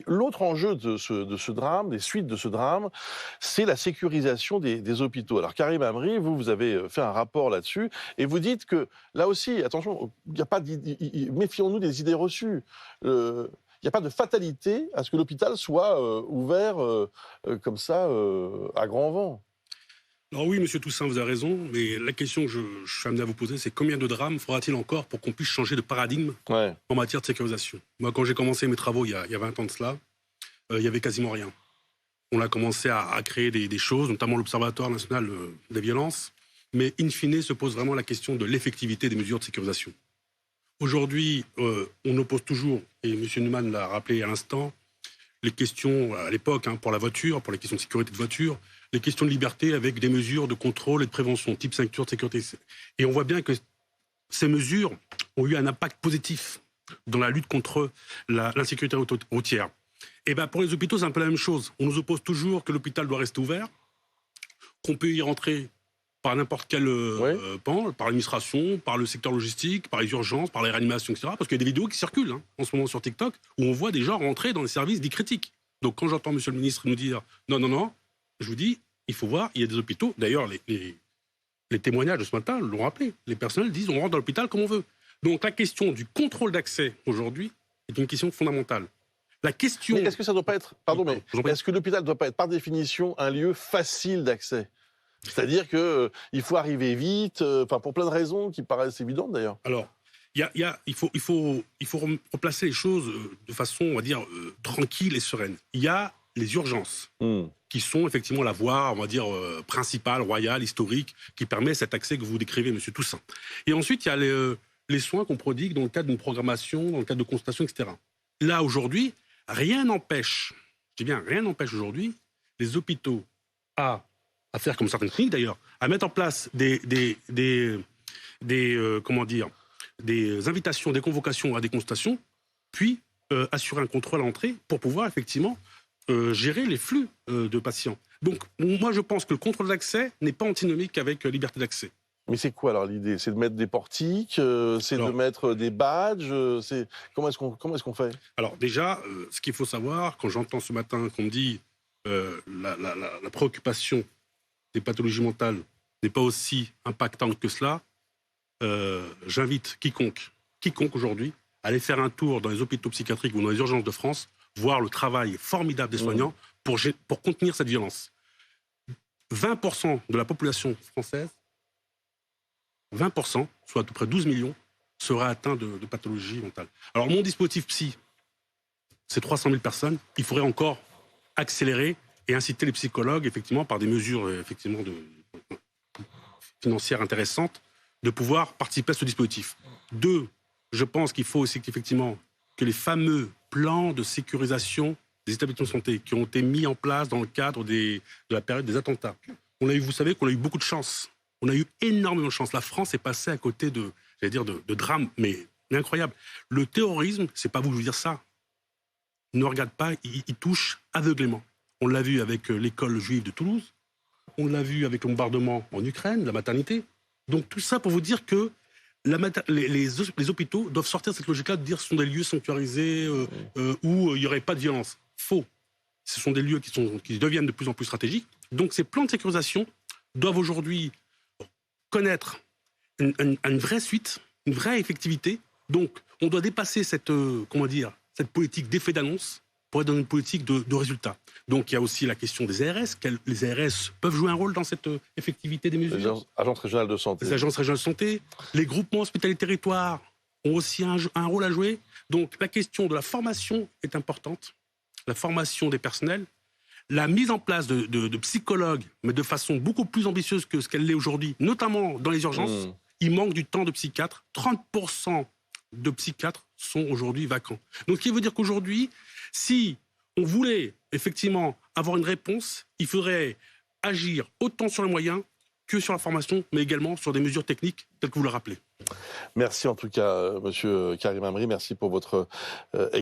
l'autre enjeu de ce drame, des suites de ce drame, c'est la sécurisation des hôpitaux. Alors Karim Amri, vous avez fait un rapport là-dessus, et vous dites que, là aussi, attention, il n'y a pas méfions-nous des idées reçues. Il n'y a pas de fatalité à ce que l'hôpital soit ouvert comme ça, à grand vent. Alors oui, monsieur Toussaint, vous avez raison, mais la question que je suis amené à vous poser, c'est combien de drames faudra-t-il encore pour qu'on puisse changer de paradigme en matière de sécurisation? Moi, quand j'ai commencé mes travaux il y a 20 ans de cela, il y avait quasiment rien. On a commencé à créer des choses, notamment l'Observatoire national des violences, mais in fine se pose vraiment la question de l'effectivité des mesures de sécurisation. Aujourd'hui, on oppose toujours, et M. Neumann l'a rappelé à l'instant, les questions, à l'époque, pour la voiture, pour les questions de sécurité de voiture, les questions de liberté avec des mesures de contrôle et de prévention, type ceinture de sécurité. Et on voit bien que ces mesures ont eu un impact positif dans la lutte contre l'insécurité routière. Et bien pour les hôpitaux, c'est un peu la même chose. On nous oppose toujours que l'hôpital doit rester ouvert, qu'on peut y rentrer par n'importe quel pan, par l'administration, par le secteur logistique, par les urgences, par les réanimations, etc. Parce qu'il y a des vidéos qui circulent en ce moment sur TikTok où on voit des gens rentrer dans les services dits critiques. Donc quand j'entends M. le ministre nous dire non, je vous dis, il faut voir, il y a des hôpitaux. D'ailleurs, les témoignages de ce matin l'ont rappelé. Les personnels disent on rentre dans l'hôpital comme on veut. Donc la question du contrôle d'accès aujourd'hui est une question fondamentale. La question... Mais est-ce que ça ne doit pas être... Pardon, mais est-ce que l'hôpital ne doit pas être par définition un lieu facile d'accès ? C'est-à-dire qu'il faut arriver vite, pour plein de raisons qui paraissent évidentes d'ailleurs. Alors, il faut replacer les choses de façon, on va dire, tranquille et sereine. Il y a les urgences, qui sont effectivement la voie, on va dire, principale, royale, historique, qui permet cet accès que vous décrivez, M. Toussaint. Et ensuite, il y a les soins qu'on prodigue dans le cadre d'une programmation, dans le cadre de constatation, etc. Là, aujourd'hui, rien n'empêche aujourd'hui les hôpitaux à faire comme certaines cliniques d'ailleurs, à mettre en place des invitations, des convocations à des consultations, puis assurer un contrôle à l'entrée pour pouvoir effectivement gérer les flux de patients. Donc moi je pense que le contrôle d'accès n'est pas antinomique avec liberté d'accès. Mais c'est quoi alors l'idée? C'est de mettre des portiques, de mettre des badges, comment est-ce qu'on fait? Alors déjà, ce qu'il faut savoir, quand j'entends ce matin qu'on me dit la préoccupation des pathologies mentales n'est pas aussi impactante que cela, j'invite quiconque aujourd'hui à aller faire un tour dans les hôpitaux psychiatriques ou dans les urgences de France, voir le travail formidable des soignants pour contenir cette violence. 20% de la population française, 20%, soit à peu près 12 millions, sera atteint de pathologies mentales. Alors mon dispositif psy, c'est 300 000 personnes, il faudrait encore accélérer et inciter les psychologues, effectivement, par des mesures effectivement financières intéressantes, de pouvoir participer à ce dispositif. 2, je pense qu'il faut aussi effectivement que les fameux plans de sécurisation des établissements de santé qui ont été mis en place dans le cadre de la période des attentats. Vous savez qu'on a eu beaucoup de chance. On a eu énormément de chance. La France est passée à côté de drames, mais incroyables. Le terrorisme, c'est pas vous que je veux dire ça. Il ne regarde pas, il touche aveuglément. On l'a vu avec l'école juive de Toulouse. On l'a vu avec le bombardement en Ukraine, la maternité. Donc tout ça pour vous dire que les hôpitaux doivent sortir de cette logique-là de dire que ce sont des lieux sanctuarisés où il n'y aurait pas de violence. Faux. Ce sont des lieux qui deviennent de plus en plus stratégiques. Donc ces plans de sécurisation doivent aujourd'hui connaître une vraie suite, une vraie effectivité. Donc on doit dépasser cette politique d'effet d'annonce pour être dans une politique de résultat. Donc il y a aussi la question des ARS. Les ARS peuvent jouer un rôle dans cette effectivité des mesures. Les agences régionales de santé. Les agences régionales de santé. Les groupements hospitaliers territoires ont aussi un rôle à jouer. Donc la question de la formation est importante. La formation des personnels. La mise en place de psychologues, mais de façon beaucoup plus ambitieuse que ce qu'elle l'est aujourd'hui, notamment dans les urgences. Il manque du temps de psychiatres. 30% de psychiatres sont aujourd'hui vacants. Donc ce qui veut dire qu'aujourd'hui, si on voulait effectivement avoir une réponse, il faudrait agir autant sur les moyens que sur la formation, mais également sur des mesures techniques telles que vous le rappelez. Merci en tout cas, monsieur Karim Amri, merci pour votre